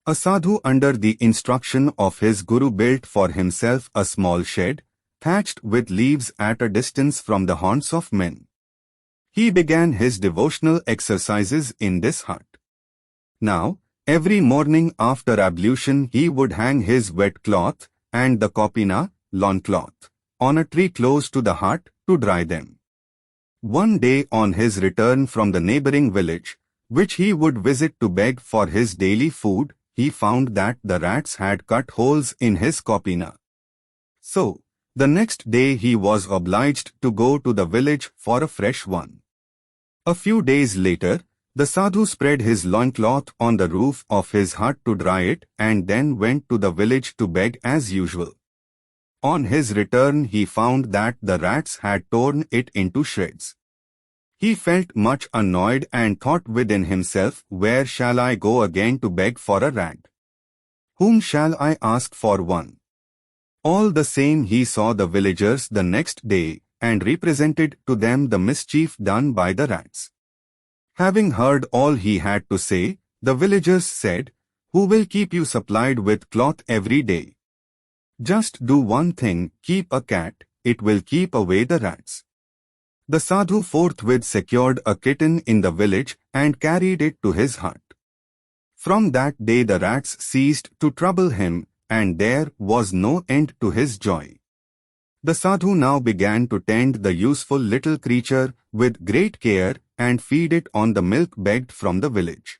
A sadhu under the instruction of his guru built for himself a small shed, thatched with leaves at a distance from the haunts of men. He began his devotional exercises in this hut. Now, every morning after ablution he would hang his wet cloth and the kopina, lawn cloth, on a tree close to the hut to dry them. One day on his return from the neighboring village, which he would visit to beg for his daily food, he found that the rats had cut holes in his kopina. So, the next day he was obliged to go to the village for a fresh one. A few days later, the sadhu spread his loincloth on the roof of his hut to dry it and then went to the village to beg as usual. On his return he found that the rats had torn it into shreds. He felt much annoyed and thought within himself, where shall I go again to beg for a rat? Whom shall I ask for one? All the same he saw the villagers the next day and represented to them the mischief done by the rats. Having heard all he had to say, the villagers said, "Who will keep you supplied with cloth every day? Just do one thing, keep a cat, it will keep away the rats." The sadhu forthwith secured a kitten in the village and carried it to his hut. From that day the rats ceased to trouble him, and there was no end to his joy. The sadhu now began to tend the useful little creature with great care and feed it on the milk begged from the village.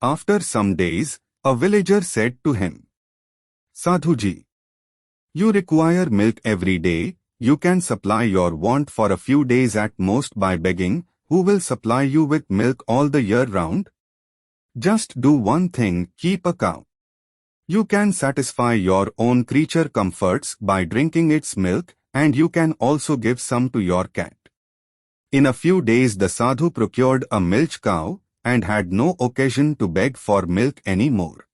After some days, a villager said to him, "Sadhuji, you require milk every day. You can supply your want for a few days at most by begging. Who will supply you with milk all the year round? Just do one thing, keep a cow. You can satisfy your own creature comforts by drinking its milk, and you can also give some to your cat." In a few days the sadhu procured a milch cow and had no occasion to beg for milk any more.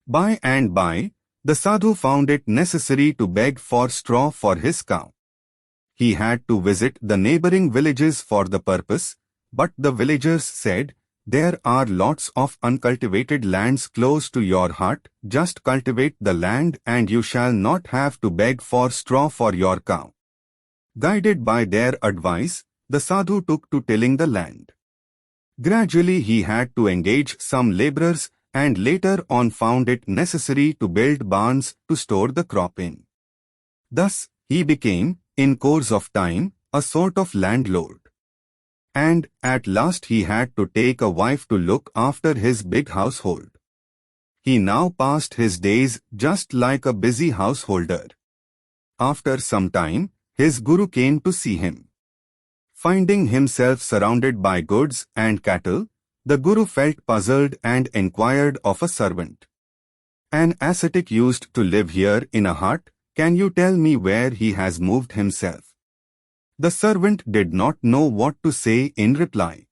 By and by, the sadhu found it necessary to beg for straw for his cow. He had to visit the neighboring villages for the purpose, but the villagers said, "There are lots of uncultivated lands close to your hut, just cultivate the land and you shall not have to beg for straw for your cow." Guided by their advice, the sadhu took to tilling the land. Gradually he had to engage some laborers and later on found it necessary to build barns to store the crop in. Thus, he became, in course of time, a sort of landlord. And, at last he had to take a wife to look after his big household. He now passed his days just like a busy householder. After some time, his guru came to see him. Finding himself surrounded by goods and cattle, the guru felt puzzled and inquired of a servant, "An ascetic used to live here in a hut. Can you tell me where he has moved himself?" The servant did not know what to say in reply.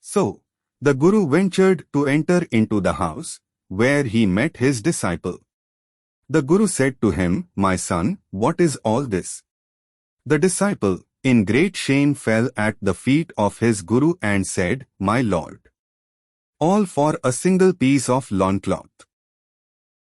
So, the guru ventured to enter into the house, where he met his disciple. The guru said to him, "My son, what is all this?" The disciple, in great shame, fell at the feet of his guru and said, "My lord, all for a single piece of loincloth.